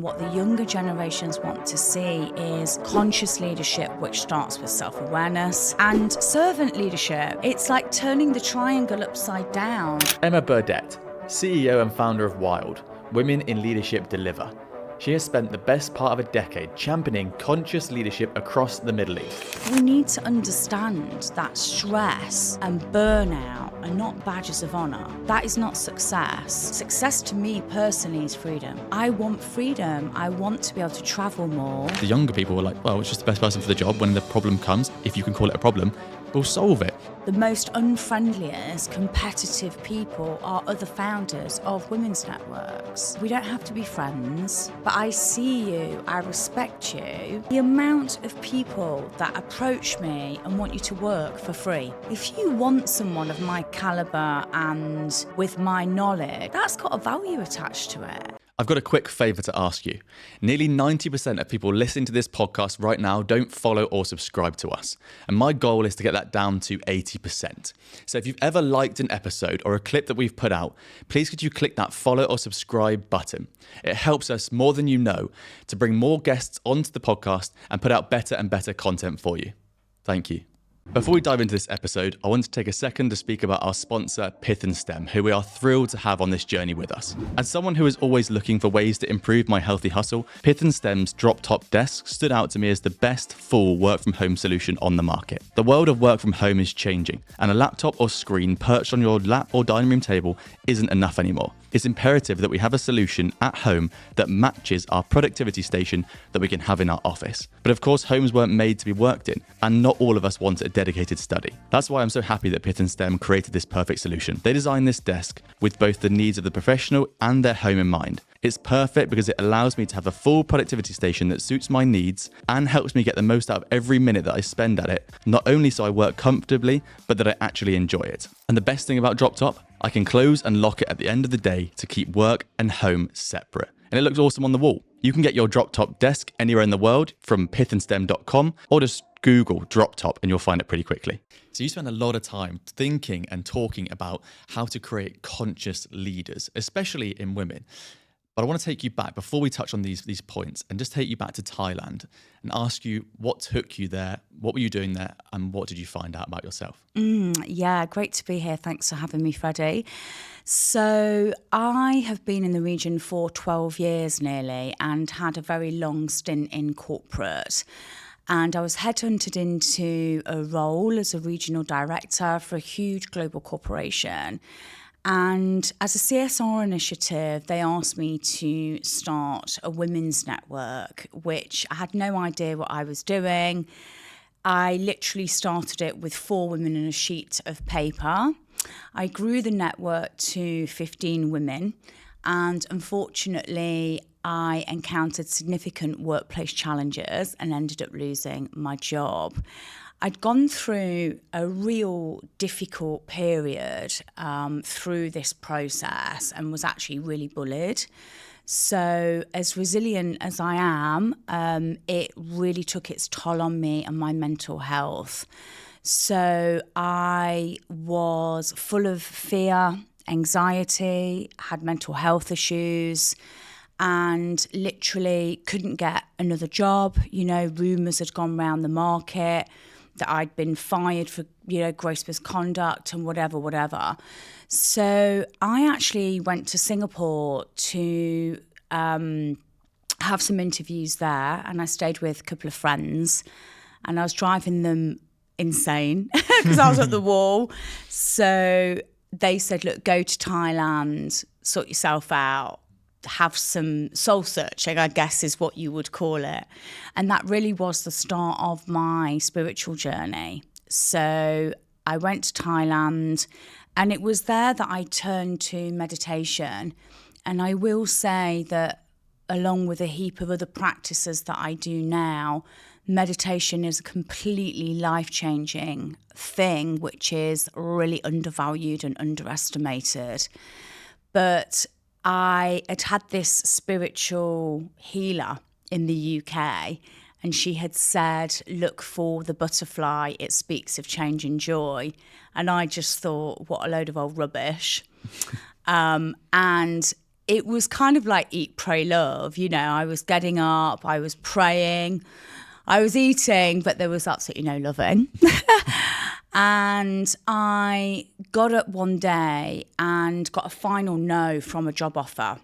What the younger generations want to see is conscious leadership, which starts with self-awareness, and servant leadership. It's like turning the triangle upside down. Emma Burdett, CEO and founder of Wild, Women in Leadership Deliver. She has spent the best part of a decade championing conscious leadership across the Middle East. We need to understand that stress and burnout are not badges of honour. That is not success. Success to me personally is freedom. I want freedom. I want to be able to travel more. The younger people were like, well, it's just the best person for the job. When the problem comes, if you can call it a problem, we'll solve it. The most unfriendliest, competitive people are other founders of women's networks. We don't have to be friends, but I see you, I respect you. The amount of people that approach me and want you to work for free. If you want someone of my caliber and with my knowledge, that's got a value attached to it. I've got a quick favour to ask you. Nearly 90% of people listening to this podcast right now don't follow or subscribe to us. And my goal is to get that down to 80%. So if you've ever liked an episode or a clip that we've put out, please could you click that follow or subscribe button. It helps us more than you know to bring more guests onto the podcast and put out better and better content for you. Thank you. Before we dive into this episode, I want to take a second to speak about our sponsor, Pith Stem, who we are thrilled to have on this journey with us. As someone who is always looking for ways to improve my healthy hustle, Pith Stem's DropTop desk stood out to me as the best full work from home solution on the market. The world of work from home is changing, and a laptop or screen perched on your lap or dining room table isn't enough anymore. It's imperative that we have a solution at home that matches our productivity station that we can have in our office. But of course, homes weren't made to be worked in, and not all of us want a dedicated study. That's why I'm so happy that Pith Stem created this perfect solution. They designed this desk with both the needs of the professional and their home in mind. It's perfect because it allows me to have a full productivity station that suits my needs and helps me get the most out of every minute that I spend at it, not only so I work comfortably, but that I actually enjoy it. And the best thing about DropTop, I can close and lock it at the end of the day to keep work and home separate. And it looks awesome on the wall. You can get your DropTop desk anywhere in the world from pithandstem.com or just Google DropTop and you'll find it pretty quickly. So you spend a lot of time thinking and talking about how to create conscious leaders, especially in women. But I want to take you back before we touch on these points and just take you back to Thailand and ask you what took you there, what were you doing there, and what did you find out about yourself? Yeah, great to be here. Thanks for having me, Freddie. So I have been in the region for 12 years nearly and had a very long stint in corporate. And I was headhunted into a role as a regional director for a huge global corporation. And as a CSR initiative, they asked me to start a women's network, which I had no idea what I was doing. I literally started it with 4 women and a sheet of paper. I grew the network to 15 women, and unfortunately, I encountered significant workplace challenges and ended up losing my job. I'd gone through a real difficult period through this process and was actually really bullied. So as resilient as I am, it really took its toll on me and my mental health. So I was full of fear, anxiety, had mental health issues, and literally couldn't get another job. You know, rumours had gone round the market that I'd been fired for, gross misconduct and whatever. So I actually went to Singapore to have some interviews there, and I stayed with a couple of friends, and I was driving them insane because I was at the wall. So they said, look, go to Thailand, sort yourself out, have some soul searching, I guess is what you would call it. And that really was the start of my spiritual journey. So I went to Thailand, and it was there that I turned to meditation. And I will say that along with a heap of other practices that I do now, meditation is a completely life-changing thing, which is really undervalued and underestimated. But I had this spiritual healer in the UK, and she had said, look for the butterfly, it speaks of change and joy. And I just thought, what a load of old rubbish. And it was kind of like eat, pray, love. You know, I was getting up, I was praying, I was eating, but there was absolutely no loving. And I got up one day and got a final no from a job offer.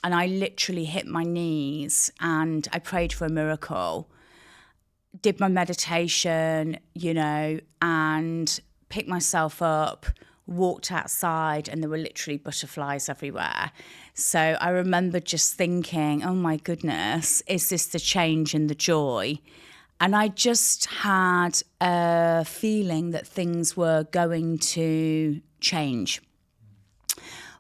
And I literally hit my knees and I prayed for a miracle, did my meditation, you know, and picked myself up, walked outside, and there were literally butterflies everywhere. So I remember just thinking, oh my goodness, is this the change and the joy? And I just had a feeling that things were going to change.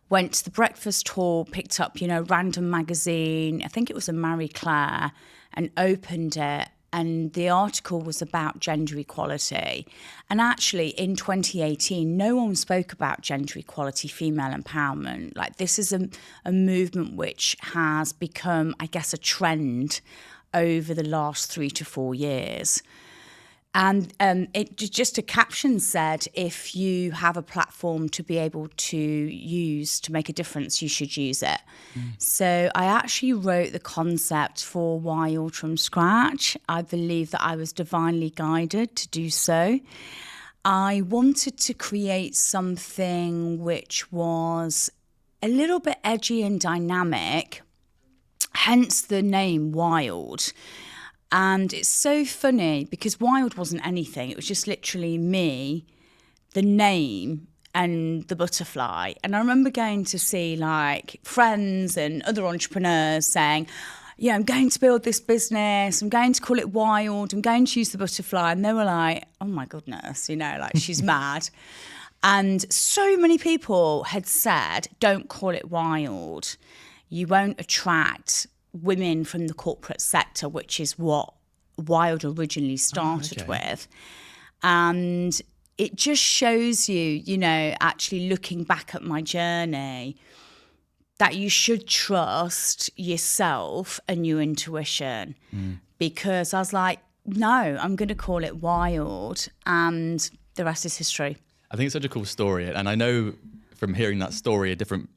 Went to the breakfast hall, picked up, you know, random magazine, I think it was a Marie Claire, and opened it. And the article was about gender equality. And actually, in 2018, no one spoke about gender equality, female empowerment. Like, this is a movement which has become, I guess, a trend over the last 3 to 4 years. And it just a caption said, if you have a platform to be able to use to make a difference, you should use it. So I actually wrote the concept for Wild from scratch. I believe that I was divinely guided to do so. I wanted to create something which was a little bit edgy and dynamic, hence the name Wild. And it's so funny because Wild wasn't anything. It was just literally me, the name, and the butterfly. And I remember going to see like friends and other entrepreneurs saying, yeah, I'm going to build this business. I'm going to call it Wild. I'm going to use the butterfly. And they were like, oh my goodness, you know, like she's mad. And so many people had said, don't call it Wild. You won't attract women from the corporate sector, which is what Wild originally started with. And it just shows you, you know, actually looking back at my journey, that you should trust yourself and your intuition. Because I was like, no, I'm going to call it Wild, and the rest is history. I think it's such a cool story. And I know from hearing that story different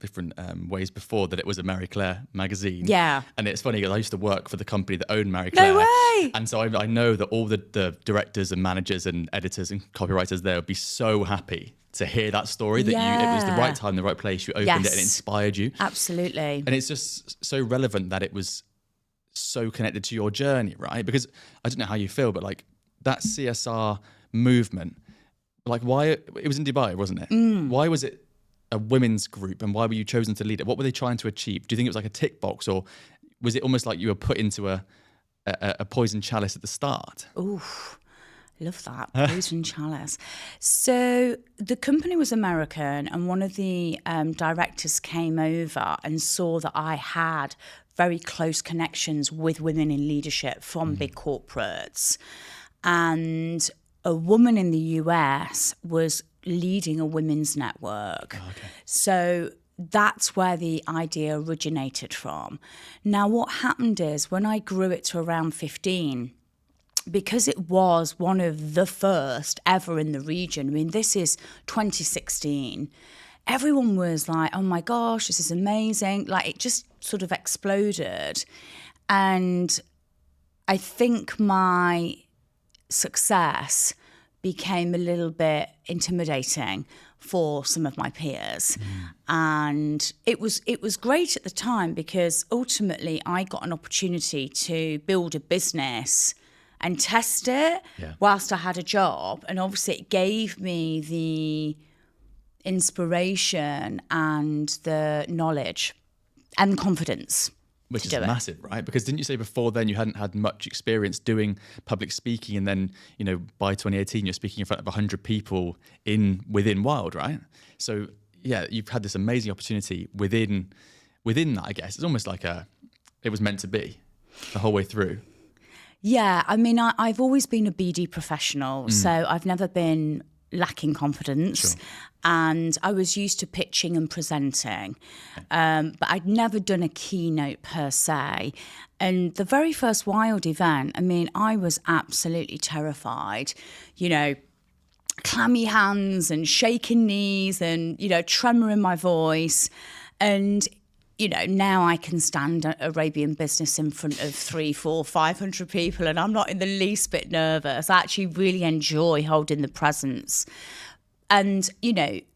ways before that it was a Marie Claire magazine. Yeah. And it's funny because I used to work for the company that owned Marie Claire. No way! And so I know that all the directors and managers and editors and copywriters there would be so happy to hear that story, that it was the right time, the right place, you opened it and it inspired you. Absolutely. And it's just so relevant that it was so connected to your journey, right? Because I don't know how you feel, but like that CSR movement, like why, it was in Dubai, wasn't it? Why was it a women's group, and why were you chosen to lead it? What were they trying to achieve? Do you think it was like a tick box, or was it almost like you were put into a poison chalice at the start? Ooh, love that, poison chalice. So the company was American, and one of the directors came over and saw that I had very close connections with women in leadership from big corporates. And a woman in the US was leading a women's network. So that's where the idea originated from. Now, what happened is when I grew it to around 15, because it was one of the first ever in the region, I mean, this is 2016, everyone was like, oh my gosh, this is amazing. Like, it just sort of exploded. And I think my success became a little bit intimidating for some of my peers. And it was great at the time because ultimately I got an opportunity to build a business and test it whilst I had a job. And obviously it gave me the inspiration and the knowledge and confidence. Which is massive, right? Because didn't you say before then you hadn't had much experience doing public speaking, and then, you know, by 2018 you're speaking in front of 100 people within Wild, right? So yeah, you've had this amazing opportunity within that, I guess. It's almost like it was meant to be the whole way through. Yeah, I mean, I've always been a BD professional, so I've never been lacking confidence. And I was used to pitching and presenting, but I'd never done a keynote per se. And the very first Wild event, I mean, I was absolutely terrified, you know, clammy hands and shaking knees and, you know, tremor in my voice. And, now I can stand Arabian business in front of 300, 400, 500 people, and I'm not in the least bit nervous. I actually really enjoy holding the presence. And,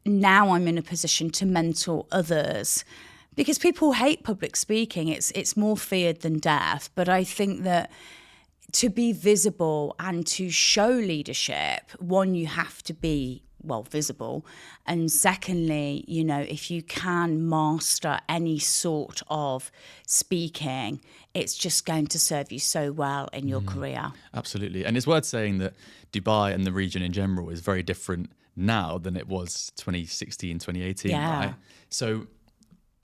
now I'm in a position to mentor others, because people hate public speaking. It's more feared than death. But I think that to be visible and to show leadership, one, you have to be visible. And secondly, if you can master any sort of speaking, it's just going to serve you so well in your career. Absolutely. And it's worth saying that Dubai and the region in general is very different now than it was 2016, 2018, right? So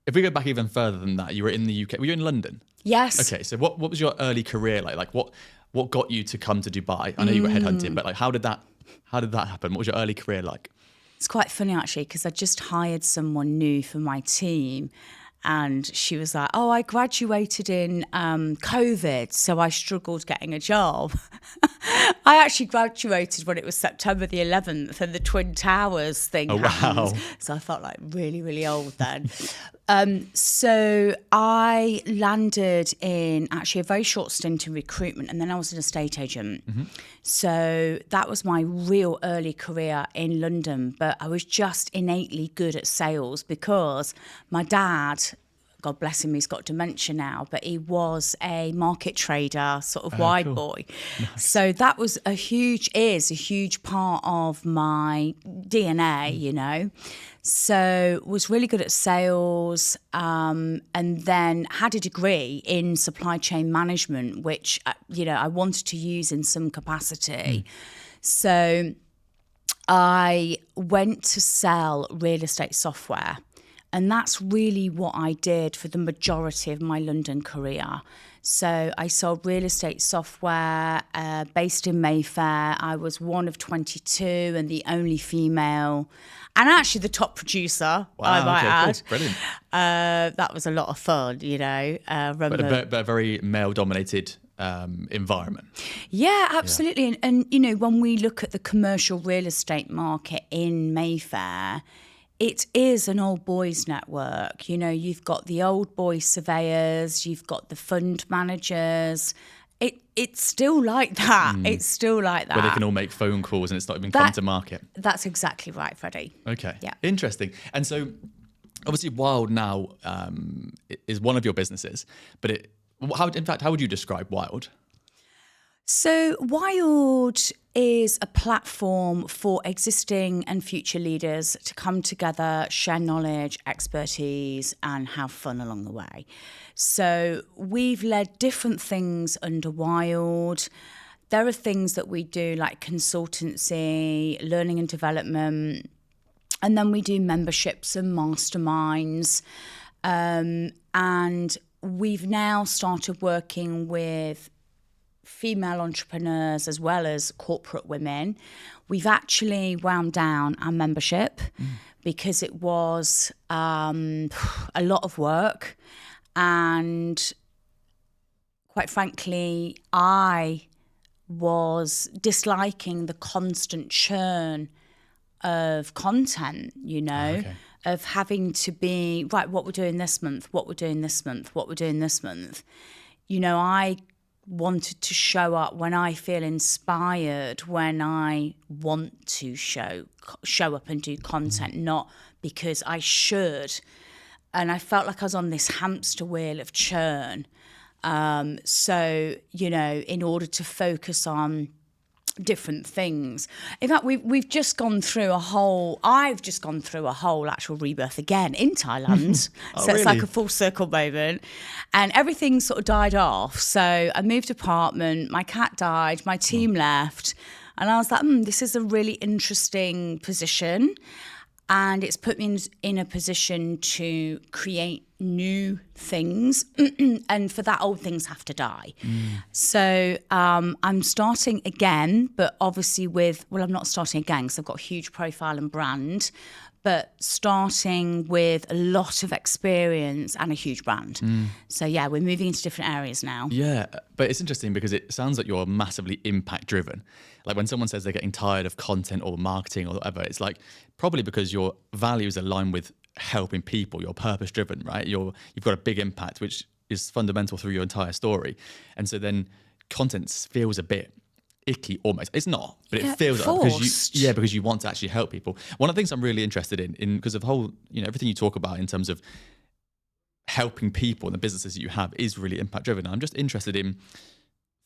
if we go back even further than that, you were in the UK. Were you in London? Yes. Okay, so what was your early career like? Like what got you to come to Dubai? I know you were headhunting, but like how did that happen? What was your early career like? It's quite funny actually, because I just hired someone new for my team, and she was like, "Oh, I graduated in COVID, so I struggled getting a job." I actually graduated when it was September the 11th and the Twin Towers thing happened. Wow. So I felt like really, really old then. So I landed in actually a very short stint in recruitment, and then I was an estate agent. Mm-hmm. So that was my real early career in London. But I was just innately good at sales because my dad, God bless him, he's got dementia now, but he was a market trader, sort of wide cool. boy. Nice. So that is a huge part of my DNA, So was really good at sales, and then had a degree in supply chain management, which, I wanted to use in some capacity. So I went to sell real estate software. And that's really what I did for the majority of my London career. So I sold real estate software based in Mayfair. I was one of 22 and the only female, and actually the top producer, I might add. Cool. Brilliant. That was a lot of fun, But a very male-dominated environment. Yeah, absolutely. Yeah. And, when we look at the commercial real estate market in Mayfair, it is an old boys network. You've got the old boy surveyors, you've got the fund managers. It's still like that. It's still like that. Where they can all make phone calls and it's not even come to market. That's exactly right, Freddie. Okay. Yeah. Interesting. And so obviously Wild now is one of your businesses, but how would you describe Wild? So Wild is a platform for existing and future leaders to come together, share knowledge, expertise, and have fun along the way. So we've led different things under Wild. There are things that we do like consultancy, learning and development, and then we do memberships and masterminds. And we've now started working with female entrepreneurs as well as corporate women. We've actually wound down our membership because it was a lot of work, and quite frankly, I was disliking the constant churn of content, of having to be, right, what we're doing this month, what we're doing this month, what we're doing this month. I wanted to show up when I feel inspired, when I want to show up and do content, not because I should. And I felt like I was on this hamster wheel of churn. So, in order to focus on different things. In fact, I've just gone through a whole actual rebirth again in Thailand. So really? It's like a full circle moment. And everything sort of died off. So I moved apartment, my cat died, my team left. And I was like, this is a really interesting position. And it's put me in a position to create new things. And for that, old things have to die. So I'm starting again, but obviously I'm not starting again because I've got a huge profile and brand, but starting with a lot of experience and a huge brand. So yeah, we're moving into different areas now. Yeah, but it's interesting because it sounds like you're massively impact driven. Like when someone says they're getting tired of content or marketing or whatever, it's like probably because your values align with helping people. You're purpose driven, right? You've got a big impact, which is fundamental through your entire story. And so then content feels a bit icky almost. It's not, but it feels like because you want to actually help people. One of the things I'm really interested in because of whole, everything you talk about in terms of helping people and the businesses that you have is really impact driven. I'm just interested in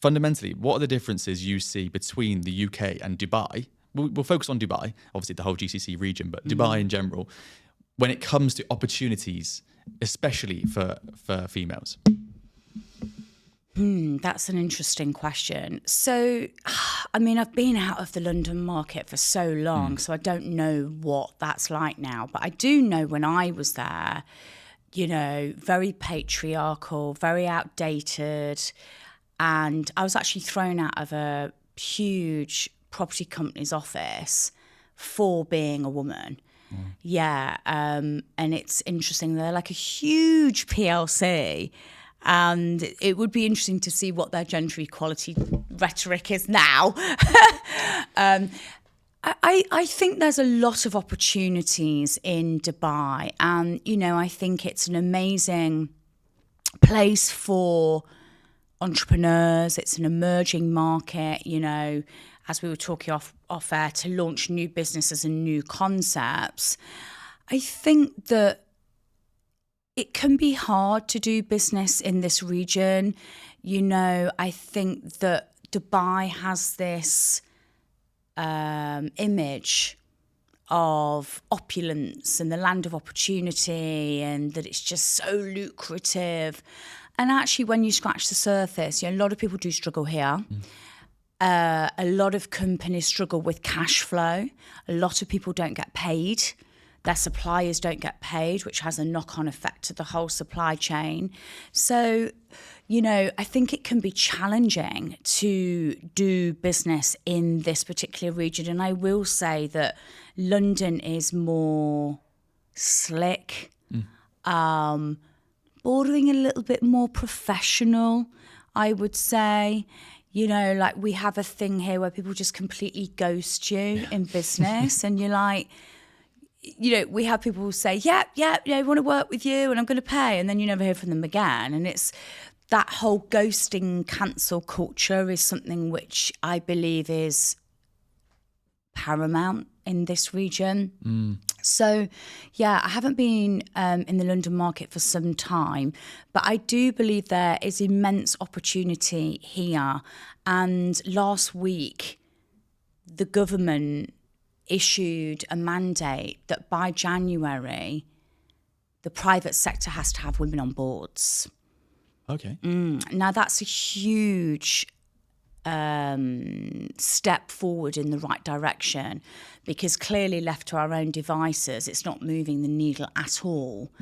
fundamentally, what are the differences you see between the UK and Dubai? We'll focus on Dubai, obviously the whole GCC region, but Dubai in general, when it comes to opportunities, especially for females. That's an interesting question. So, I mean, I've been out of the London market for so long, so I don't know what that's like now. But I do know when I was there, very patriarchal, very outdated. And I was actually thrown out of a huge property company's office for being a woman. Yeah. And it's interesting. They're like a huge PLC. And it would be interesting to see what their gender equality rhetoric is now. I think there's a lot of opportunities in Dubai. And, I think it's an amazing place for entrepreneurs. It's an emerging market, as we were talking off air, to launch new businesses and new concepts. I think that it can be hard to do business in this region. I think that Dubai has this image of opulence and the land of opportunity, and that it's just so lucrative. And actually, when you scratch the surface, a lot of people do struggle here. A lot of companies struggle with cash flow. A lot of people don't get paid. Their suppliers don't get paid, which has a knock-on effect to the whole supply chain. So, I think it can be challenging to do business in this particular region. And I will say that London is more slick, bordering a little bit more professional, I would say. Like we have a thing here where people just completely ghost you in business. And you're like, we have people who say, yeah, I want to work with you and I'm going to pay. And then you never hear from them again. And it's that whole ghosting cancel culture is something which I believe is paramount in this region. So, I haven't been in the London market for some time, but I do believe there is immense opportunity here. And last week, the government issued a mandate that by January, the private sector has to have women on boards. Okay. Now, that's a huge step forward in the right direction, because clearly left to our own devices, it's not moving the needle at all.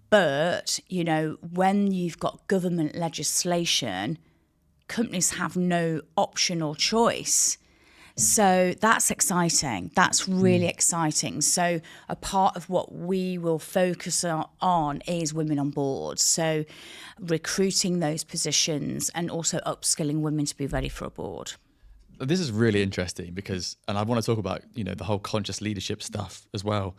But, when you've got government legislation, companies have no option or choice. So that's exciting. That's really exciting. So a part of what we will focus on is women on board. So recruiting those positions and also upskilling women to be ready for a board. This is really interesting and I want to talk about, the whole conscious leadership stuff as well.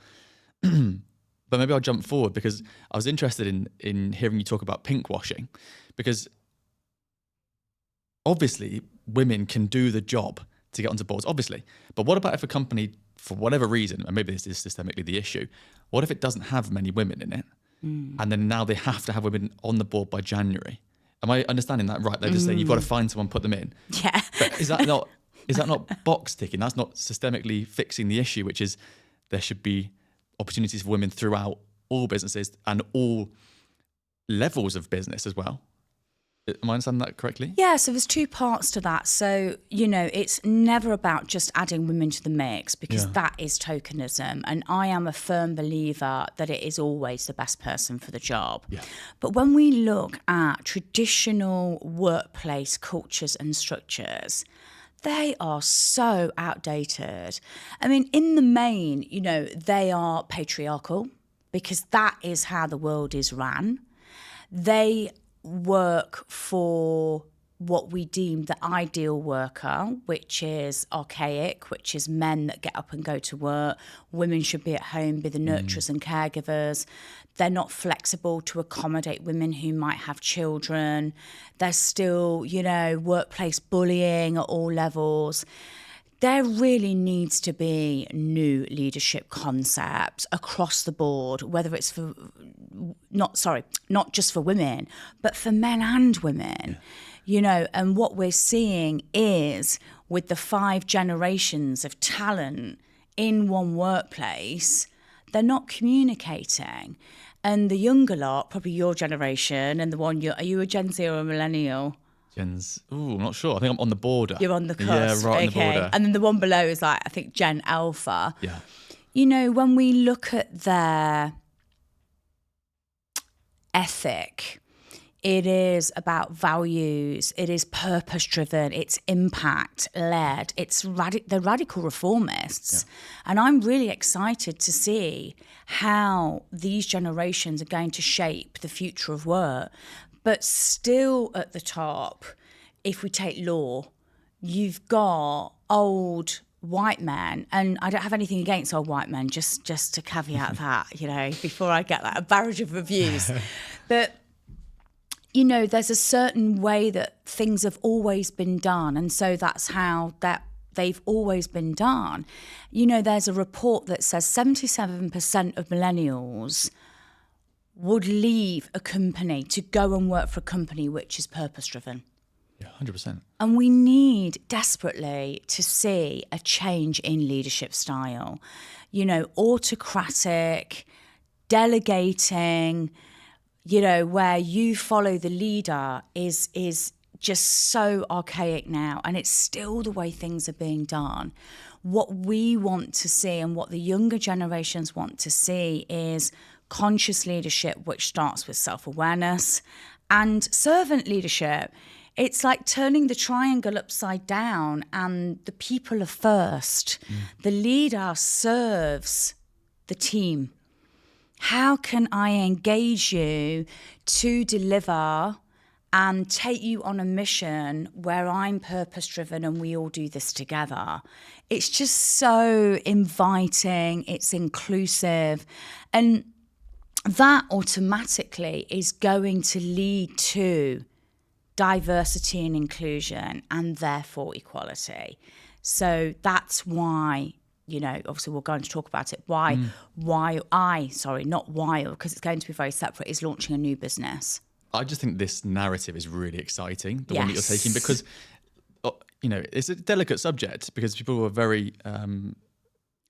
But maybe I'll jump forward because I was interested in hearing you talk about pink washing, because obviously women can do the job to get onto boards, obviously. But what about if a company, for whatever reason, and maybe this is systemically the issue, what if it doesn't have many women in it? And then now they have to have women on the board by January? Am I understanding that right? They're just saying you've got to find someone, put them in. Yeah. But is that not box ticking? That's not systemically fixing the issue, which is there should be opportunities for women throughout all businesses and all levels of business as well. Am I understanding that correctly? Yeah, so there's two parts to that. So, it's never about just adding women to the mix, because that is tokenism. And I am a firm believer that it is always the best person for the job. Yeah. But when we look at traditional workplace cultures and structures, they are so outdated. I mean, in the main, they are patriarchal, because that is how the world is ran. They work for what we deem the ideal worker, which is archaic, which is men that get up and go to work. Women should be at home, be the nurturers and caregivers. They're not flexible to accommodate women who might have children. There's still, workplace bullying at all levels. There really needs to be new leadership concepts across the board, whether it's not just for women, but for men and women. And what we're seeing is with the 5 generations of talent in one workplace, they're not communicating. And the younger lot, probably your generation, and the one are you a Gen Z or a millennial? I'm not sure. I think I'm on the border. You're on the cusp. Yeah, right on the border. And then the one below is I think Gen Alpha. Yeah. When we look at their ethic, it is about values, it is purpose-driven, it's impact-led, they're radical reformists. Yeah. And I'm really excited to see how these generations are going to shape the future of work. But still at the top, if we take law, you've got old white men, and I don't have anything against old white men, just to caveat that, before I get a barrage of reviews. But, there's a certain way that things have always been done, and so that's how they've always been done. There's a report that says 77% of millennials would leave a company to go and work for a company which is purpose-driven. Yeah, 100%. And we need desperately to see a change in leadership style. Autocratic, delegating, where you follow the leader is just so archaic now. And it's still the way things are being done. What we want to see and what the younger generations want to see is conscious leadership, which starts with self-awareness, and servant leadership. It's like turning the triangle upside down, and the people are first. The leader serves the team. How can I engage you to deliver and take you on a mission where I'm purpose-driven and we all do this together? It's just so inviting, it's inclusive, and that automatically is going to lead to diversity and inclusion and therefore equality. So that's why, obviously we're going to talk about it, because it's going to be very separate, is launching a new business. I just think this narrative is really exciting, the one that you're taking, because, it's a delicate subject because people are very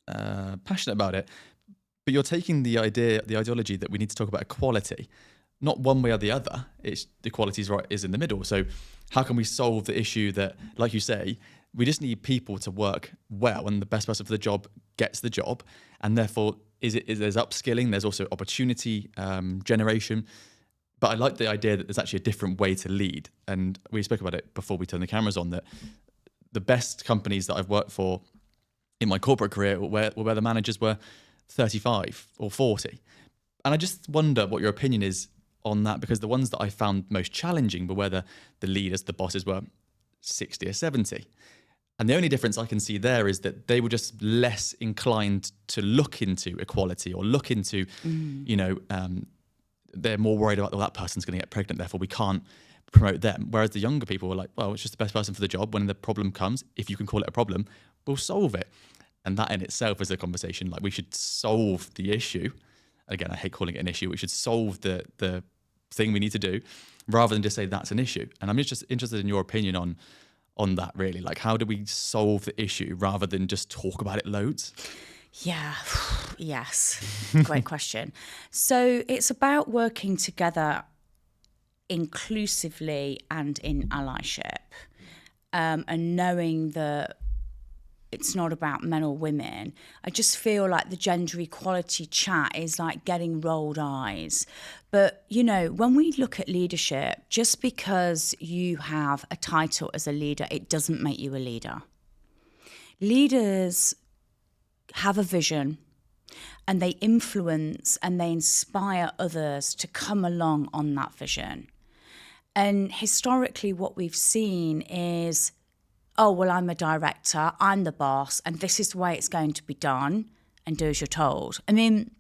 passionate about it. But you're taking the ideology that we need to talk about equality, not one way or the other. It's equality is in the middle. So how can we solve the issue that, like you say, we just need people to work well, and the best person for the job gets the job, and therefore there's upskilling, there's also opportunity generation. But I like the idea that there's actually a different way to lead, and we spoke about it before we turned the cameras on, that the best companies that I've worked for in my corporate career were where the managers were 35 or 40. And I just wonder what your opinion is on that, because the ones that I found most challenging were where the leaders, the bosses, were 60 or 70. And the only difference I can see there is that they were just less inclined to look into equality or look into, they're more worried about, that person's going to get pregnant, therefore we can't promote them. Whereas the younger people were like, well, it's just the best person for the job. When the problem comes, if you can call it a problem, we'll solve it. And that in itself is a conversation. Like, we should solve the issue. Again, I hate calling it an issue. We should solve the thing we need to do, rather than just say that's an issue. And I'm just interested in your opinion on that, really. Like, how do we solve the issue rather than just talk about it loads? Yeah, yes. Great question. So it's about working together inclusively and in allyship, and knowing that it's not about men or women. I just feel like the gender equality chat is like getting rolled eyes. But, when we look at leadership, just because you have a title as a leader, it doesn't make you a leader. Leaders have a vision, and they influence and they inspire others to come along on that vision. And historically, what we've seen is, oh, well, I'm a director, I'm the boss, and this is the way it's going to be done, and do as you're told. I mean,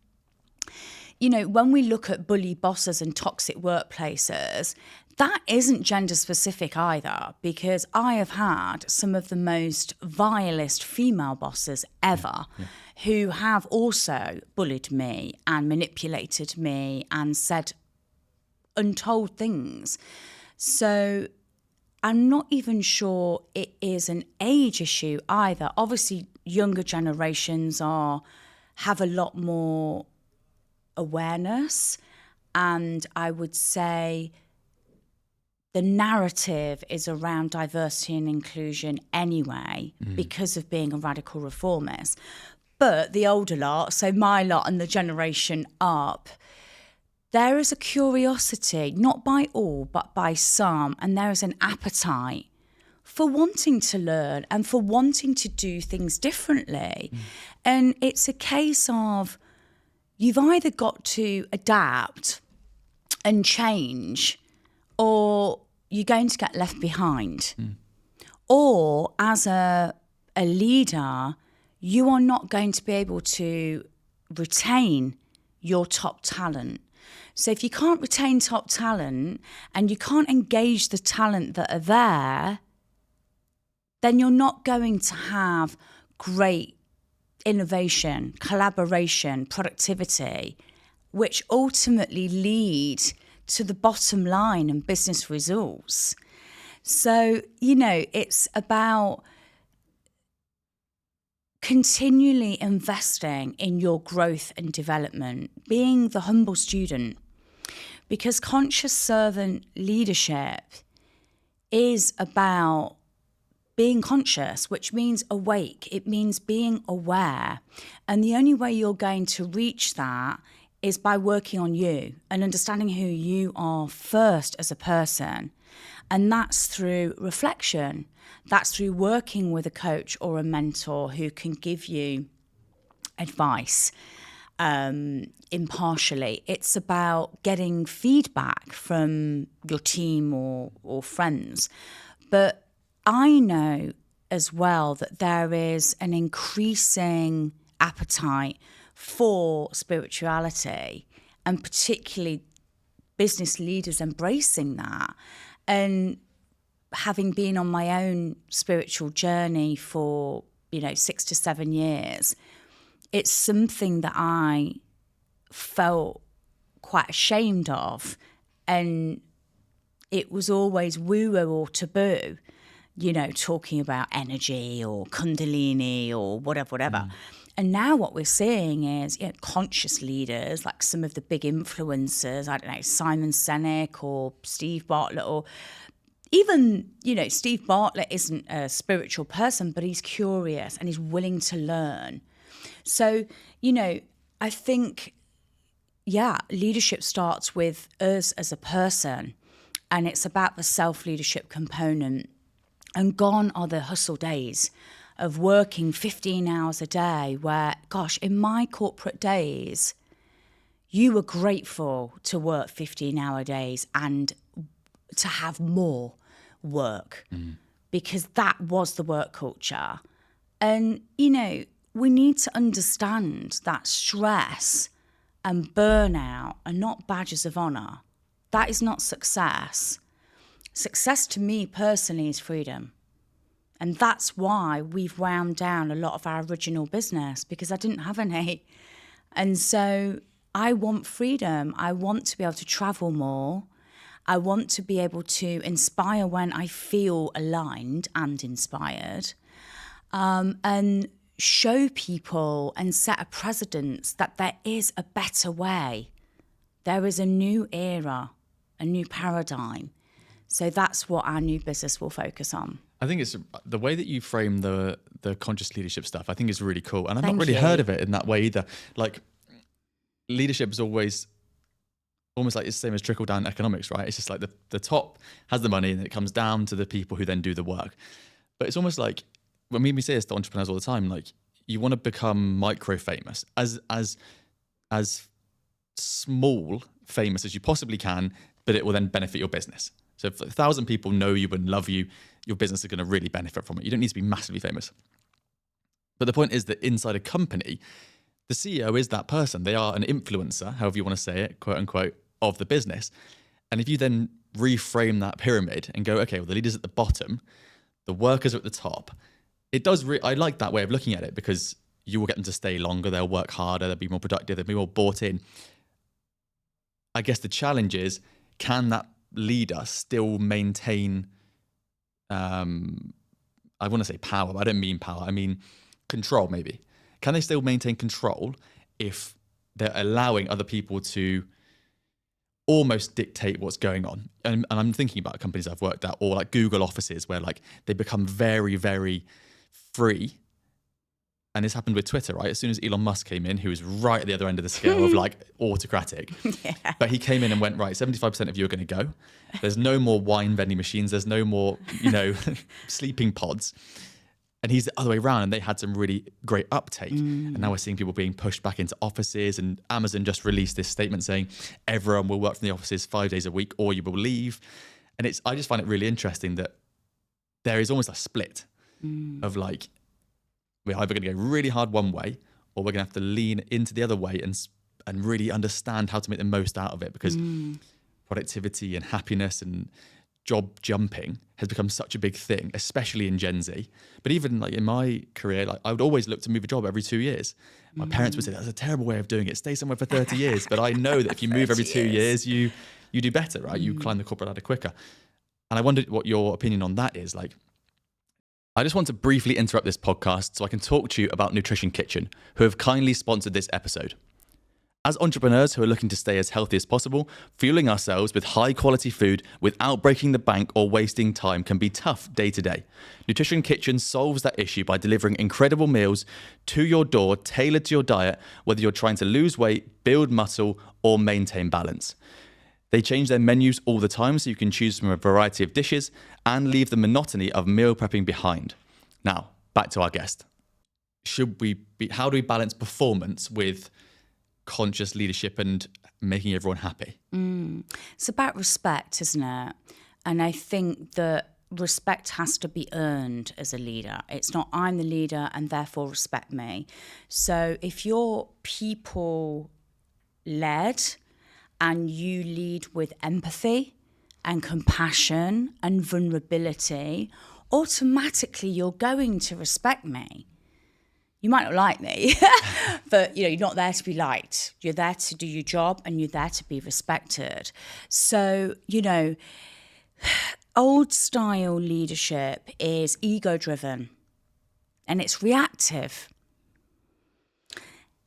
you know, when we look at bully bosses and toxic workplaces, that isn't gender specific either, because I have had some of the most vilest female bosses ever who have also bullied me and manipulated me and said untold things. So I'm not even sure it is an age issue either. Obviously, younger generations have a lot more awareness, and I would say the narrative is around diversity and inclusion anyway, because of being a radical reformist. But the older lot, so my lot and the generation up, there is a curiosity, not by all, but by some, and there is an appetite for wanting to learn and for wanting to do things differently. And it's a case of, you've either got to adapt and change, or you're going to get left behind. Or as a leader, you are not going to be able to retain your top talent. So if you can't retain top talent and you can't engage the talent that are there, then you're not going to have great innovation, collaboration, productivity, which ultimately lead to the bottom line and business results. So, you know, it's about continually investing in your growth and development, being the humble student, because conscious servant leadership is about being conscious, which means awake. It means being aware. And the only way you're going to reach that is by working on you and understanding who you are first as a person. And that's through reflection. That's through working with a coach or a mentor who can give you advice impartially. It's about getting feedback from your team or friends. But I know as well that there is an increasing appetite for spirituality, and particularly business leaders embracing that. And having been on my own spiritual journey for, 6 to 7 years, it's something that I felt quite ashamed of. And it was always woo-woo or taboo, talking about energy or kundalini or whatever. And now what we're seeing is conscious leaders, like some of the big influencers, I don't know, Simon Sinek or Steve Bartlett, or even, Steve Bartlett isn't a spiritual person, but he's curious and he's willing to learn. So, I think, leadership starts with us as a person, and it's about the self-leadership component. And gone are the hustle days of working 15 hours a day where, gosh, in my corporate days, you were grateful to work 15-hour days and to have more work because that was the work culture. And, we need to understand that stress and burnout are not badges of honor. That is not success. Success to me personally is freedom. And that's why we've wound down a lot of our original business, because I didn't have any. And so I want freedom. I want to be able to travel more. I want to be able to inspire when I feel aligned and inspired, and show people and set a precedence that there is a better way. There is a new era, a new paradigm. So that's what our new business will focus on. I think it's the way that you frame the conscious leadership stuff, I think is really cool. And I've Thank not really you. heard of it in that way either. Like, leadership is almost like it's the same as trickle down economics, right? It's just like the top has the money and it comes down to the people who then do the work. But it's almost like, when we say this to entrepreneurs all the time, like, you want to become micro famous, as small famous as you possibly can, but it will then benefit your business. So if 1,000 people know you and love you, your business is going to really benefit from it. You don't need to be massively famous. But the point is that inside a company, the CEO is that person. They are an influencer, however you want to say it, quote unquote, of the business. And if you then reframe that pyramid and go, okay, well, the leader's at the bottom, the workers are at the top, it does. I like that way of looking at it, because you will get them to stay longer. They'll work harder. They'll be more productive. They'll be more bought in. I guess the challenge is, can that leader still maintain, I want to say power, but I don't mean power. I mean control, maybe. Can they still maintain control if they're allowing other people to almost dictate what's going on? And I'm thinking about companies I've worked at, or like Google offices, where like they become very, very free. And this happened with Twitter, right? As soon as Elon Musk came in, who was right at the other end of the scale of like autocratic. Yeah. But he came in and went, right, 75% of you are going to go. There's no more wine vending machines. There's no more, sleeping pods. And he's the other way around, and they had some really great uptake. And now we're seeing people being pushed back into offices, and Amazon just released this statement saying everyone will work from the offices 5 days a week or you will leave. And I just find it really interesting that there is almost a split of like, we're either going to go really hard one way, or we're going to have to lean into the other way and really understand how to make the most out of it, because productivity and happiness and job jumping has become such a big thing, especially in Gen Z. But even like in my career, like I would always look to move a job every 2 years. My parents would say, that's a terrible way of doing it. Stay somewhere for 30 years. But I know that if you move every 2 years, you do better, right? You climb the corporate ladder quicker. And I wondered what your opinion on that is. Like, I just want to briefly interrupt this podcast so I can talk to you about Nutrition Kitchen, who have kindly sponsored this episode. As entrepreneurs who are looking to stay as healthy as possible, fueling ourselves with high quality food without breaking the bank or wasting time can be tough day to day. Nutrition Kitchen solves that issue by delivering incredible meals to your door, tailored to your diet, whether you're trying to lose weight, build muscle, or maintain balance. They change their menus all the time so you can choose from a variety of dishes and leave the monotony of meal prepping behind. Now, back to our guest. How do we balance performance with conscious leadership and making everyone happy? It's about respect, isn't it? And I think that respect has to be earned as a leader. It's not I'm the leader and therefore respect me. So if you're people led and you lead with empathy and compassion and vulnerability, automatically you're going to respect me. You might not like me, but you're not there to be liked. You're there to do your job and you're there to be respected. So, old style leadership is ego driven and it's reactive.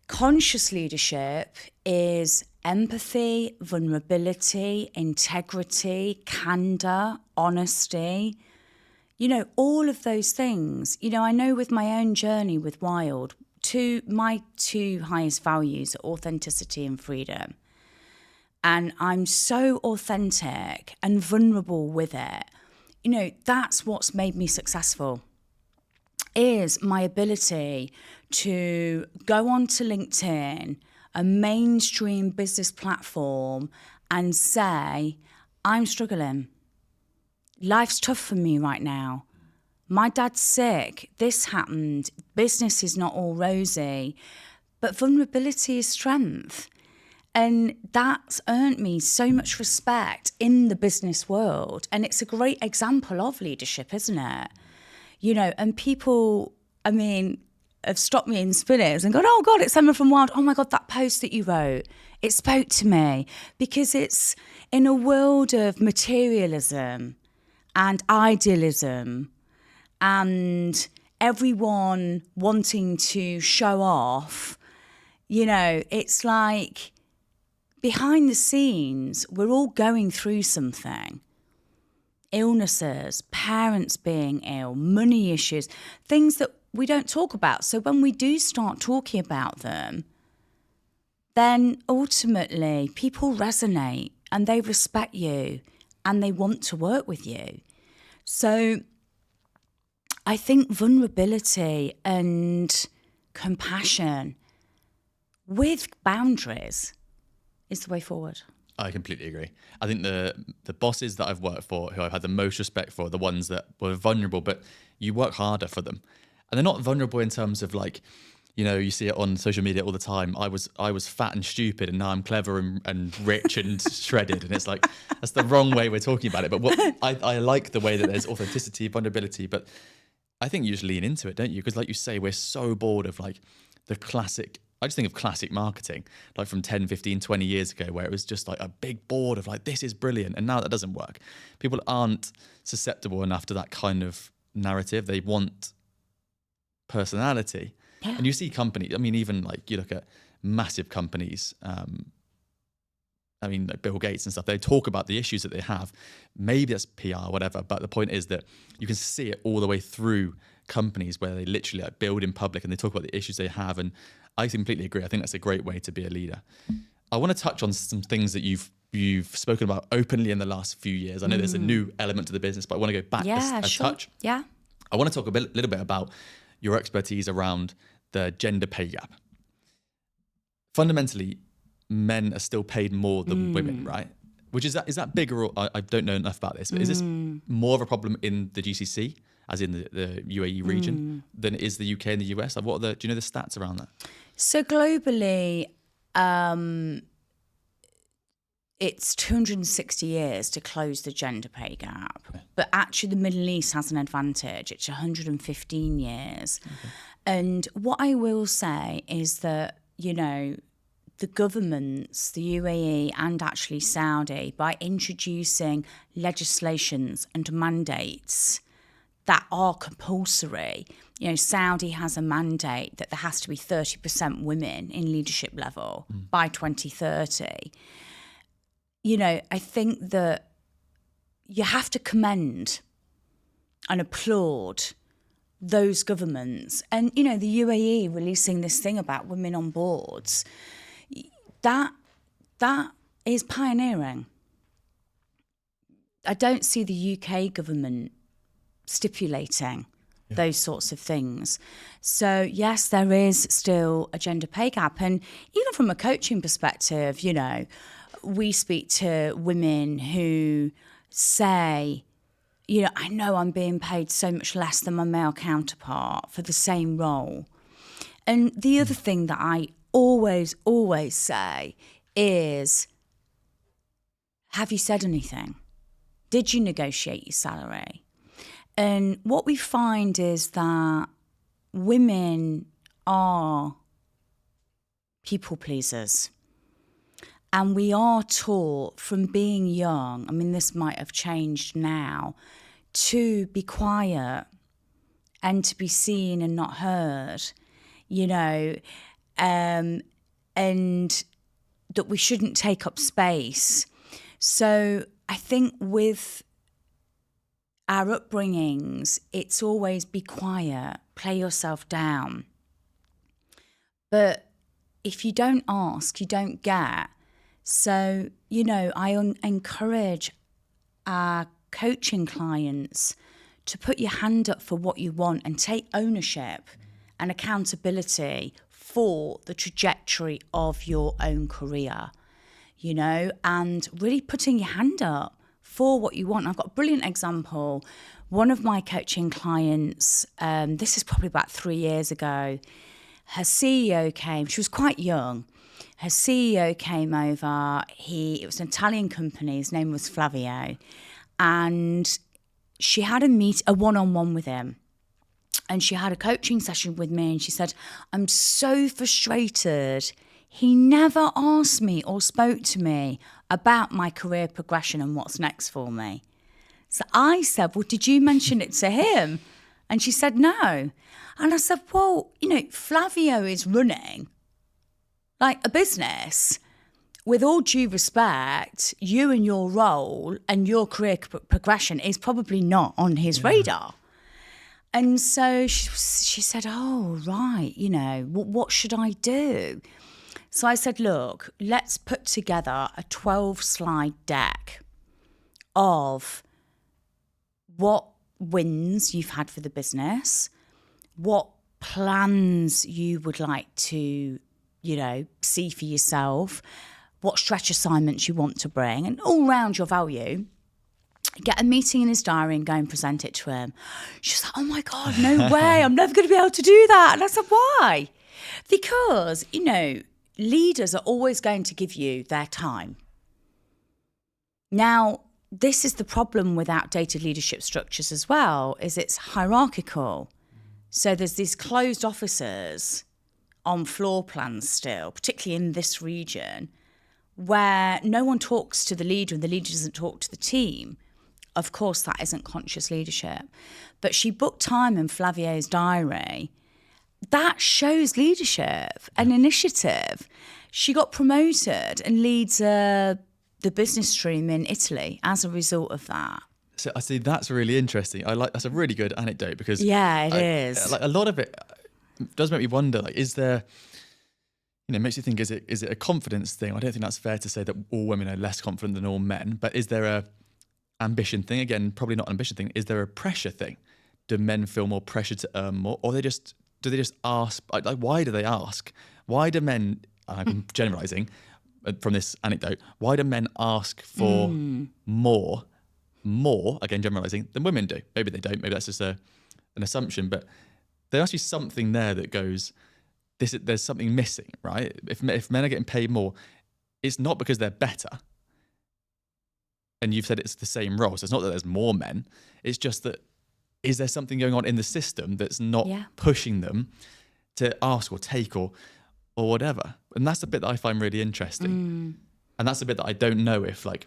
Conscious leadership is empathy, vulnerability, integrity, candor, honesty. All of those things. I know with my own journey with Wild, my two highest values are authenticity and freedom. And I'm so authentic and vulnerable with it. That's what's made me successful, is my ability to go onto LinkedIn, a mainstream business platform, and say, I'm struggling. Life's tough for me right now. My dad's sick. This happened. Business is not all rosy. But vulnerability is strength. And that's earned me so much respect in the business world. And it's a great example of leadership, isn't it? And people, have stopped me in spinners and gone, oh God, it's Emma from Wild. Oh my God, that post that you wrote, it spoke to me. Because it's in a world of materialism and idealism and everyone wanting to show off, it's like behind the scenes, we're all going through something. Illnesses, parents being ill, money issues, things that we don't talk about. So when we do start talking about them, then ultimately people resonate and they respect you and they want to work with you. So I think vulnerability and compassion with boundaries is the way forward. I completely agree. I think the bosses that I've worked for, who I've had the most respect for, are the ones that were vulnerable, but you work harder for them. And they're not vulnerable in terms of like, you know, you see it on social media all the time. I was fat and stupid, and now I'm clever and rich and shredded. And it's like, that's the wrong way we're talking about it. But what I like the way that there's authenticity, vulnerability, but I think you just lean into it, don't you? Because like you say, we're so bored of like the classic, I just think of classic marketing, like from 10, 15, 20 years ago, where it was just like a big board of like, this is brilliant. And now that doesn't work. People aren't susceptible enough to that kind of narrative. They want personality. Yeah. And you see companies, I mean, even like you look at massive companies, I mean, like Bill Gates and stuff, they talk about the issues that they have. Maybe that's PR or whatever, but the point is that you can see it all the way through companies where they literally like build in public and they talk about the issues they have. And I completely agree. I think that's a great way to be a leader. I want to touch on some things that you've spoken about openly in the last few years. I know there's a new element to the business, but I want to go back a touch. Yeah. I want to talk little bit about your expertise around the gender pay gap. Fundamentally, men are still paid more than women, right? Which is that bigger? Or I don't know enough about this, but is this more of a problem in the GCC, as in the UAE region, than it is the UK and the US? Like, do you know the stats around that? So globally, it's 260 years to close the gender pay gap. Okay. But actually the Middle East has an advantage. It's 115 years. Okay. And what I will say is that, you know, the governments, the UAE and actually Saudi, by introducing legislations and mandates that are compulsory, you know, Saudi has a mandate that there has to be 30% women in leadership level by 2030. You know, I think that you have to commend and applaud those governments. And, you know, the UAE releasing this thing about women on boards, that is pioneering. I don't see the UK government stipulating those sorts of things. So, yes, there is still a gender pay gap. And even from a coaching perspective, you know, we speak to women who say, you know, I know I'm being paid so much less than my male counterpart for the same role. And the other thing that I always say is, have you said anything? Did you negotiate your salary? And what we find is that women are people pleasers. And we are taught from being young, I mean, this might have changed now, to be quiet and to be seen and not heard, you know, and that we shouldn't take up space. So I think with our upbringings, it's always be quiet, play yourself down. But if you don't ask, you don't get. So, you know, I encourage our coaching clients to put your hand up for what you want and take ownership and accountability for the trajectory of your own career, you know, and really putting your hand up for what you want. I've got a brilliant example. One of my coaching clients, this is probably about 3 years ago, her CEO came, she was quite young. Her CEO came over, it was an Italian company, his name was Flavio, and she had a one-on-one with him. And she had a coaching session with me and she said, I'm so frustrated. He never asked me or spoke to me about my career progression and what's next for me. So I said, well, did you mention it to him? And she said, no. And I said, well, you know, Flavio is running like a business. With all due respect, you and your role and your career progression is probably not on his radar. And so she said, oh, right, you know, what should I do? So I said, look, let's put together a 12-slide deck of what wins you've had for the business, what plans you would like to, you know, see for yourself, what stretch assignments you want to bring, and all round your value. Get a meeting in his diary and go and present it to him. She's like, oh my God, no way. I'm never going to be able to do that. And I said, why? Because, leaders are always going to give you their time. Now, this is the problem with outdated leadership structures as well, is it's hierarchical. So there's these closed offices on floor plans still, particularly in this region, where no one talks to the leader and the leader doesn't talk to the team. Of course, that isn't conscious leadership. But she booked time in Flavio's diary. That shows leadership and initiative. She got promoted and leads the business stream in Italy as a result of that. So I see, that's really interesting. That's a really good anecdote because it is. Like a lot of it does make me wonder. Like, is there? It makes you think: is it a confidence thing? I don't think that's fair to say that all women are less confident than all men. But is there a ambition thing? Again, probably not an ambition thing. Is there a pressure thing? Do men feel more pressure to earn more, or do they just ask? Like, why do they ask? Why do men? I'm generalizing from this anecdote. Why do men ask for more? Again, generalizing than women do. Maybe they don't. Maybe that's just an assumption. But there must be something there that goes. There's something missing, right? If men are getting paid more, it's not because they're better. And you've said it's the same role. So it's not that there's more men. It's just that, is there something going on in the system that's not pushing them to ask or take or whatever? And that's the bit that I find really interesting. And that's the bit that I don't know if, like,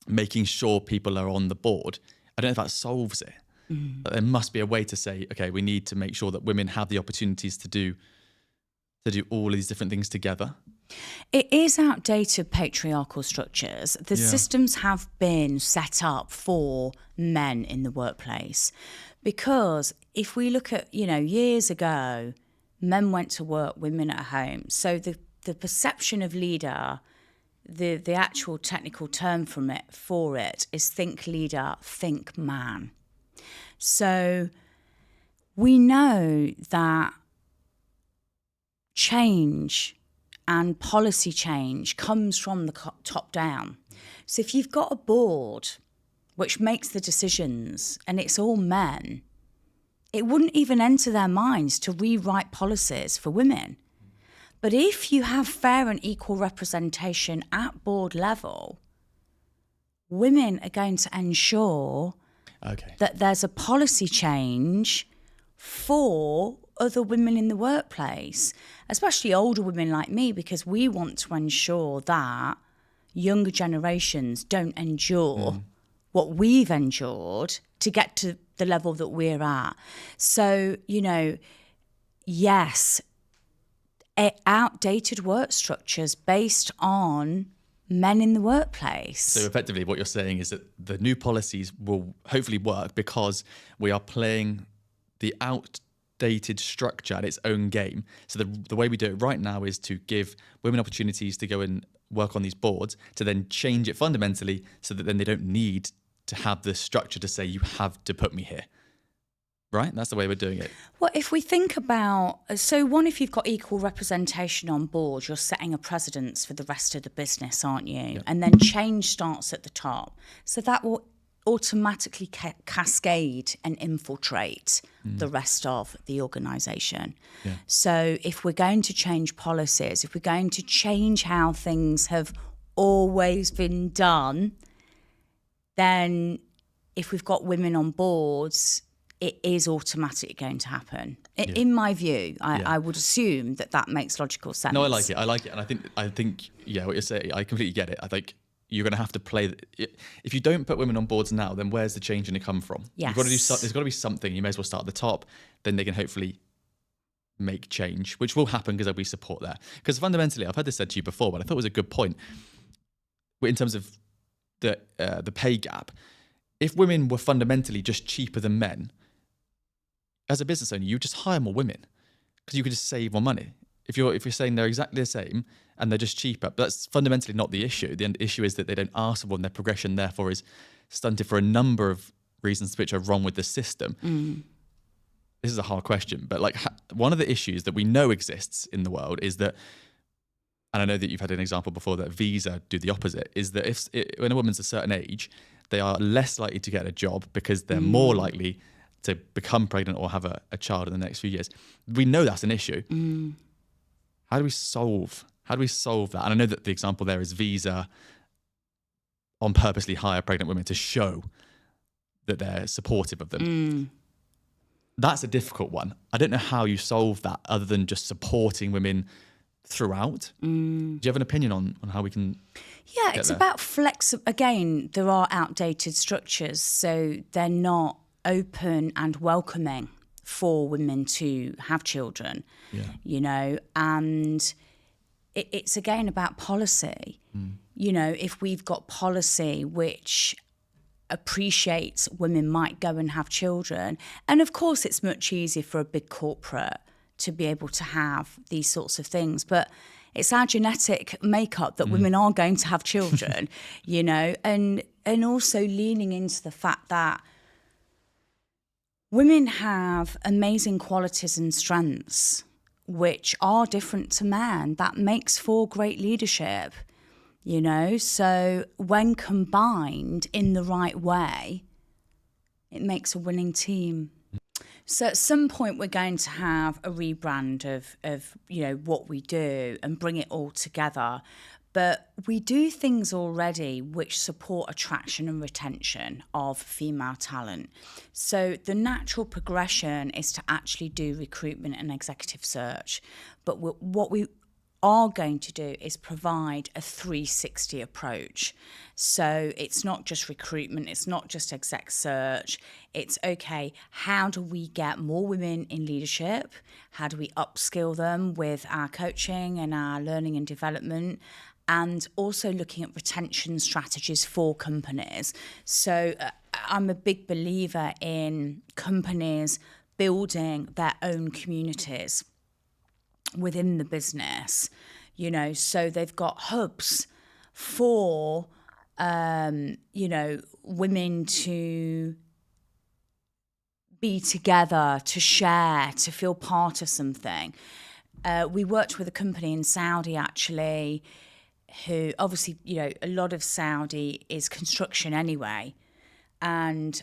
making sure people are on the board, I don't know if that solves it. But there must be a way to say, okay, we need to make sure that women have the opportunities to do all of these different things together. It is outdated patriarchal structures. The systems have been set up for men in the workplace. Because if we look at, years ago, men went to work, women at home. So the perception of leader, the actual technical term for it is think leader, think man. So we know that change and policy change comes from the top down. So if you've got a board which makes the decisions and it's all men, it wouldn't even enter their minds to rewrite policies for women. But if you have fair and equal representation at board level, women are going to ensure that there's a policy change for other women in the workplace, especially older women like me, because we want to ensure that younger generations don't endure what we've endured to get to the level that we're at. So, yes, outdated work structures based on men in the workplace. So effectively what you're saying is that the new policies will hopefully work because we are playing the outdated structure at its own game. So the way we do it right now is to give women opportunities to go and work on these boards, to then change it fundamentally so that then they don't need to have the structure to say, you have to put me here. Right? That's the way we're doing it. Well, if we think about, if you've got equal representation on board, you're setting a precedence for the rest of the business, aren't you? Yep. And then change starts at the top. So that will automatically cascade and infiltrate the rest of the organisation. Yeah. So if we're going to change policies, if we're going to change how things have always been done, then if we've got women on boards, it is automatically going to happen. In my view, I would assume that makes logical sense. No, I like it. And I think, what you're saying, I completely get it. I think you're going to have to play. If you don't put women on boards now, then where's the change going to come from? Yes. There's got to be something. You may as well start at the top. Then they can hopefully make change, which will happen because there'll be support there. Because fundamentally, I've heard this said to you before, but I thought it was a good point. In terms of the pay gap, if women were fundamentally just cheaper than men, as a business owner, you just hire more women because you could just save more money. If you're saying they're exactly the same and they're just cheaper, but that's fundamentally not the issue. The issue is that they don't ask for one. Their progression, therefore, is stunted for a number of reasons which are wrong with the system. This is a hard question, but one of the issues that we know exists in the world is that and I know that you've had an example before that Visa do the opposite, is that when a woman's a certain age, they are less likely to get a job because they're more likely to become pregnant or have a child in the next few years. We know that's an issue. How do we solve that? And I know that the example there is Visa on purposely hire pregnant women to show that they're supportive of them. That's a difficult one. I don't know how you solve that other than just supporting women throughout. Do you have an opinion on how we can it's about again, there are outdated structures, so they're not open and welcoming for women to have children, you know, and it's again about policy. You know, if we've got policy which appreciates women might go and have children, and of course it's much easier for a big corporate to be able to have these sorts of things, but it's our genetic makeup that women are going to have children, you know, and also leaning into the fact that women have amazing qualities and strengths which are different to men. That makes for great leadership, you know. So when combined in the right way, it makes a winning team. So at some point we're going to have a rebrand of you know what we do and bring it all together. But we do things already which support attraction and retention of female talent. So the natural progression is to actually do recruitment and executive search. But what we are going to do is provide a 360 approach. So it's not just recruitment, it's not just exec search. It's okay, how do we get more women in leadership? How do we upskill them with our coaching and our learning and development? And also looking at retention strategies for companies. So I'm a big believer in companies building their own communities within the business, you know, so they've got hubs for, you know, women to be together, to share, to feel part of something. We worked with a company in Saudi, actually, who obviously, you know, a lot of Saudi is construction anyway. And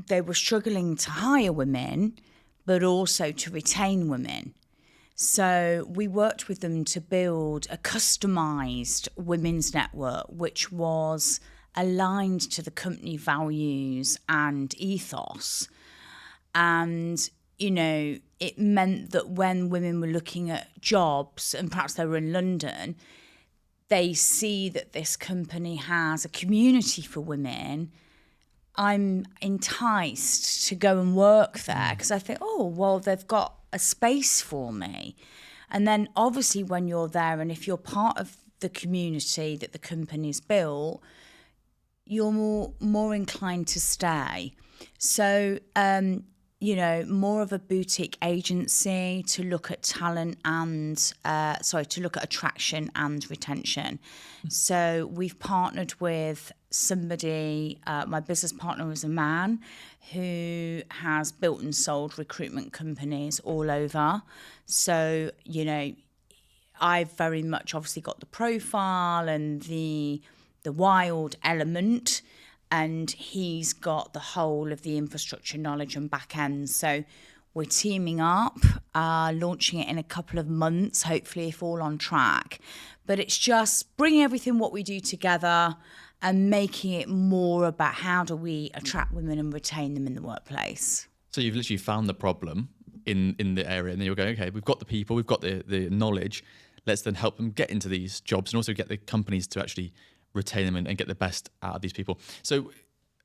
they were struggling to hire women, but also to retain women. So we worked with them to build a customised women's network, which was aligned to the company values and ethos. And, you know, it meant that when women were looking at jobs, and perhaps they were in London, they see that this company has a community for women. I'm enticed to go and work there because I think, oh, well, they've got a space for me. And then obviously when you're there and if you're part of the community that the company's built, you're more inclined to stay. So, you know, more of a boutique agency to look at talent and, to look at attraction and retention. So we've partnered with somebody, my business partner is a man who has built and sold recruitment companies all over. So, you know, I've very much obviously got the profile and the wild element, and he's got the whole of the infrastructure knowledge and back end. So we're teaming up, launching it in a couple of months, hopefully if all on track. But it's just bringing everything what we do together and making it more about how do we attract women and retain them in the workplace. So you've literally found the problem in the area, and then you're going, okay, we've got the people, we've got the knowledge, let's then help them get into these jobs and also get the companies to actually retain them and get the best out of these people. So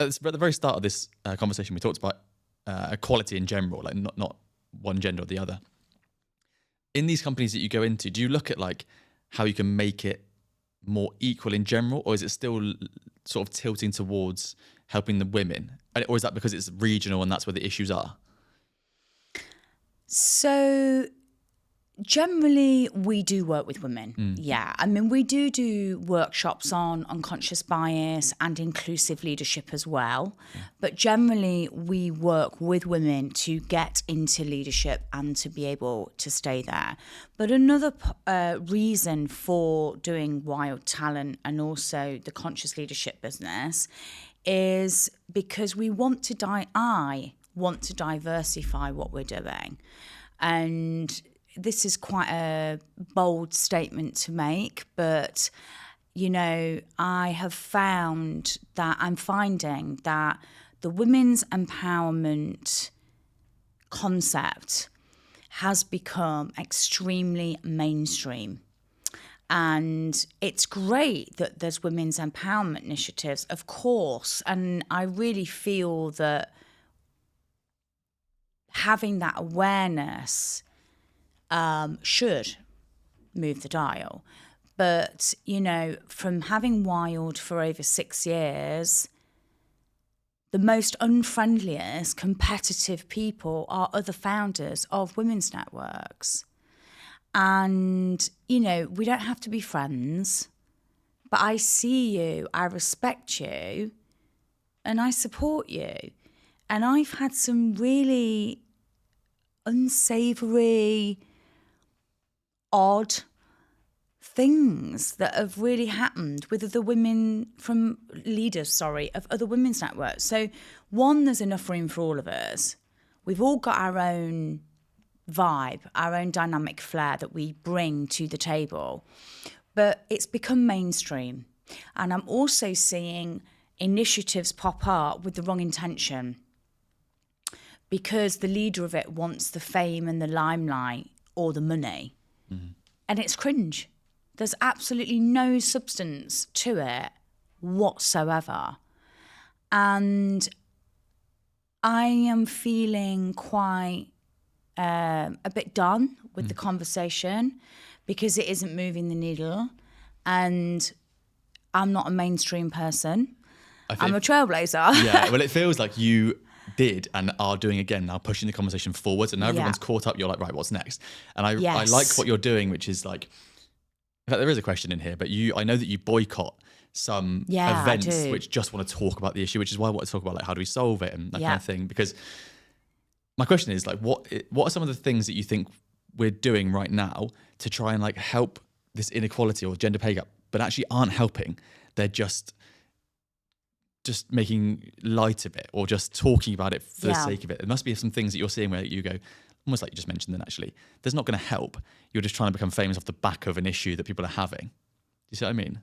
at the very start of this conversation, we talked about equality in general, like not one gender or the other. In these companies that you go into, do you look at like how you can make it more equal in general, or is it still sort of tilting towards helping the women? Or is that because it's regional and that's where the issues are? So Generally, we do work with women. Yeah. I mean, we do workshops on unconscious bias and inclusive leadership as well. But generally, we work with women to get into leadership and to be able to stay there. But another reason for doing Wild Talent and also the conscious leadership business is because I want to diversify what we're doing. And this is quite a bold statement to make, but, I have found that I'm finding that the women's empowerment concept has become extremely mainstream. And it's great that there's women's empowerment initiatives, of course. And I really feel that having that awareness should move the dial. But, from having Wild for over 6 years, the most unfriendliest, competitive people are other founders of women's networks. And, we don't have to be friends, but I see you, I respect you, and I support you. And I've had some really unsavory, odd things that have really happened with other women of other women's networks. So one, there's enough room for all of us. We've all got our own vibe, our own dynamic flair that we bring to the table, but it's become mainstream. And I'm also seeing initiatives pop up with the wrong intention because the leader of it wants the fame and the limelight or the money. And it's cringe. There's absolutely no substance to it whatsoever. And I am feeling quite a bit done with the conversation because it isn't moving the needle. And I'm not a mainstream person. I'm a trailblazer. Yeah, well, it feels like you did and are doing again now, pushing the conversation forwards, and now everyone's caught up. You're like, right, what's next? And I like what you're doing, which is like, in fact, there is a question in here, but I know that you boycott some events which just want to talk about the issue, which is why I want to talk about like how do we solve it and that kind of thing. Because my question is like, what are some of the things that you think we're doing right now to try and like help this inequality or gender pay gap, but actually aren't helping? They're just making light of it or just talking about it for the sake of it. There must be some things that you're seeing where you go, almost like you just mentioned then actually, there's not going to help. You're just trying to become famous off the back of an issue that people are having. Do you see what I mean?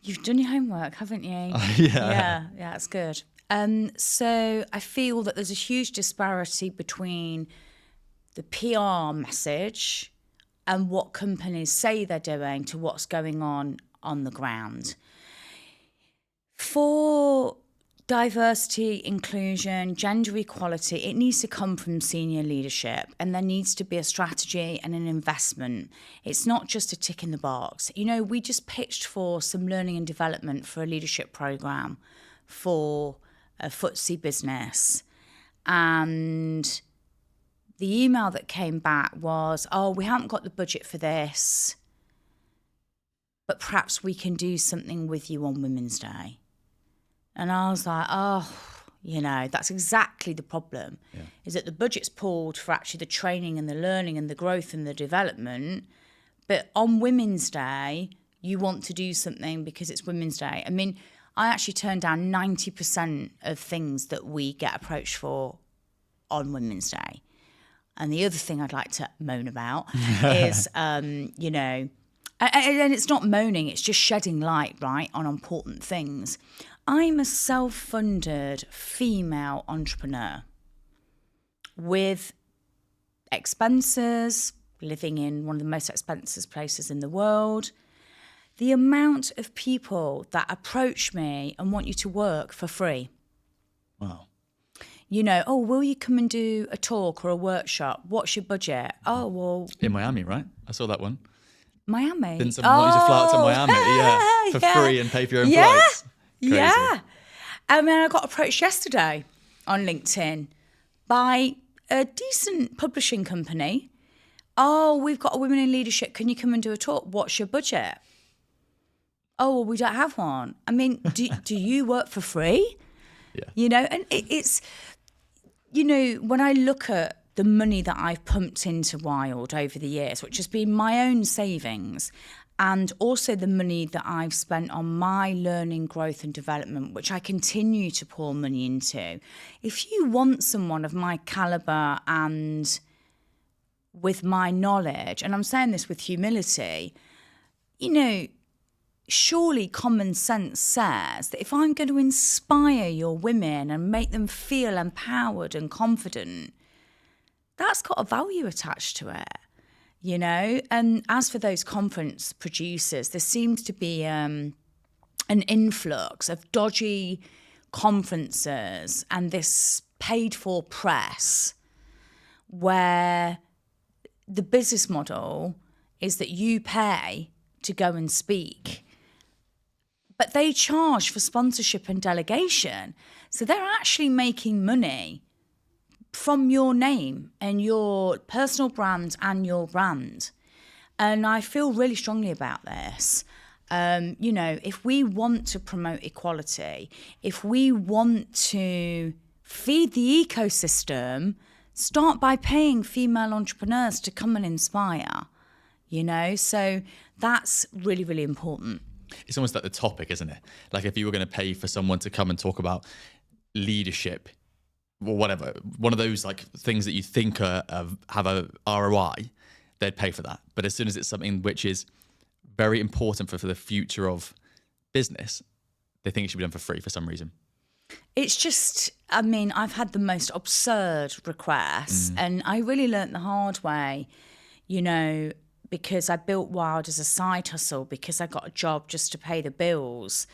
You've done your homework, haven't you? Yeah, it's good. So I feel that there's a huge disparity between the PR message and what companies say they're doing to what's going on the ground. For diversity, inclusion, gender equality, it needs to come from senior leadership, and there needs to be a strategy and an investment. It's not just a tick in the box. We just pitched for some learning and development for a leadership program for a FTSE business. And the email that came back was, we haven't got the budget for this, but perhaps we can do something with you on Women's Day. And I was like, that's exactly the problem, is that the budget's pulled for actually the training and the learning and the growth and the development. But on Women's Day, you want to do something because it's Women's Day. I mean, I actually turned down 90% of things that we get approached for on Women's Day. And the other thing I'd like to moan about is, and it's not moaning, it's just shedding light, right, on important things. I'm a self-funded female entrepreneur with expenses, living in one of the most expensive places in the world. The amount of people that approach me and want you to work for free. Wow. Will you come and do a talk or a workshop? What's your budget? Oh, well. In Miami, right? I saw that one. Miami. Didn't someone want you to fly out to Miami? For free and pay for your own flights? Crazy. Yeah. I mean, I got approached yesterday on LinkedIn by a decent publishing company Oh, we've got a women in leadership. Can you come and do a talk? What's your budget? Oh, well, we don't have one. I mean, do you work for free? Yeah. You know, and it's, you know, when I look at the money that I've pumped into Wild over the years, which has been my own savings, and also the money that I've spent on my learning, growth and development, which I continue to pour money into. If you want someone of my caliber and with my knowledge, and I'm saying this with humility, you know, surely common sense says that if I'm going to inspire your women and make them feel empowered and confident, that's got a value attached to it, you know? And as for those conference producers, there seems to be an influx of dodgy conferences and this paid-for press where the business model is that you pay to go and speak, but they charge for sponsorship and delegation. So they're actually making money from your name and your personal brand and your brand. And I feel really strongly about this. You know, if we want to promote equality, if we want to feed the ecosystem, start by paying female entrepreneurs to come and inspire, you know? So that's really, really important. It's almost like the topic, isn't it? Like if you were going to pay for someone to come and talk about leadership or whatever, one of those like things that you think have a ROI, they'd pay for that. But as soon as it's something which is very important for the future of business, they think it should be done for free for some reason. It's just, I mean, I've had the most absurd requests and I really learnt the hard way, you know, because I built Wild as a side hustle because I got a job just to pay the bills.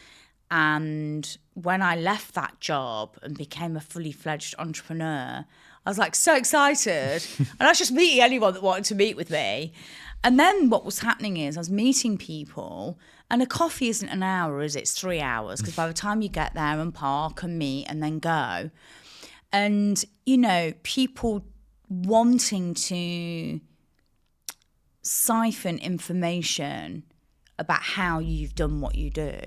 And when I left that job and became a fully fledged entrepreneur, I was like so excited. And I was just meeting anyone that wanted to meet with me. And then what was happening is I was meeting people, and a coffee isn't an hour, is it? It's 3 hours, because by the time you get there and park and meet and then go. And, you know, people wanting to siphon information about how you've done what you do.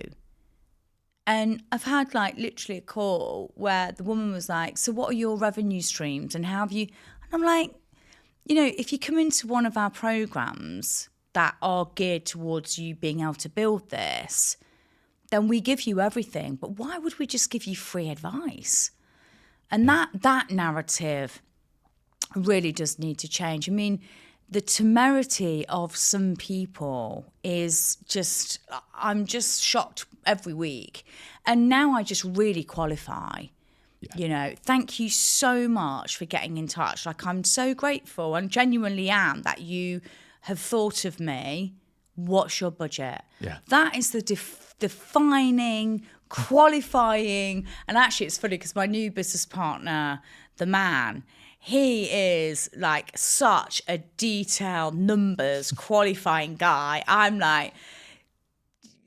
And I've had like literally a call where the woman was like, so what are your revenue streams and how have you? And I'm like, you know, if you come into one of our programs that are geared towards you being able to build this, then we give you everything. But why would we just give you free advice? And that narrative really does need to change. I mean, the temerity of some people is just, I'm just shocked every week. And now I just really qualify. Yeah. You know, thank you so much for getting in touch. Like, I'm so grateful and genuinely am that you have thought of me. What's your budget? Yeah. That is the defining, qualifying. And actually, it's funny because my new business partner, the man, he is like such a detailed numbers qualifying guy. I'm like,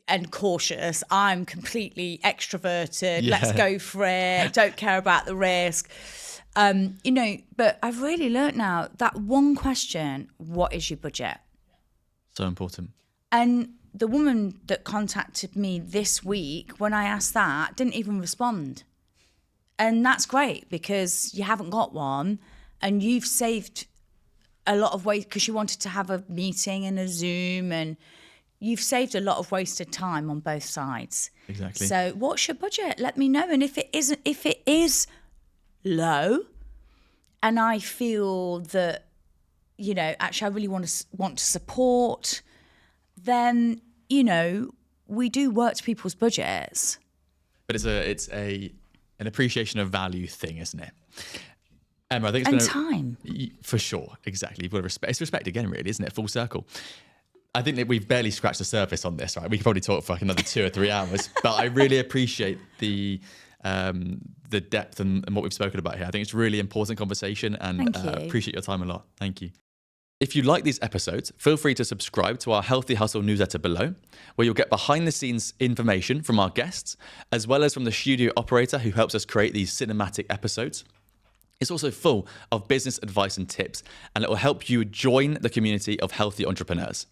and cautious. I'm completely extroverted. Yeah. Let's go for it. Don't care about the risk. You know, but I've really learnt now that one question, what is your budget? So important. And the woman that contacted me this week, when I asked that, didn't even respond. And that's great because you haven't got one and you've saved a lot of waste because you wanted to have a meeting and a Zoom, and you've saved a lot of wasted time on both sides. Exactly. So what's your budget? Let me know. And if it is low and I feel that, you know, actually I really want to support, then, you know, we do work to people's budgets. But it's an appreciation of value thing, isn't it? Emma, I think it's time. For sure, exactly. You've got to respect. It's respect again, really, isn't it? Full circle. I think that we've barely scratched the surface on this, right? We could probably talk for like another 2 or 3 hours, but I really appreciate the depth and what we've spoken about here. I think it's a really important conversation, and appreciate your time a lot. Thank you. If you like these episodes, feel free to subscribe to our Healthy Hustle newsletter below, where you'll get behind the scenes information from our guests, as well as from the studio operator who helps us create these cinematic episodes. It's also full of business advice and tips, and it will help you join the community of healthy entrepreneurs.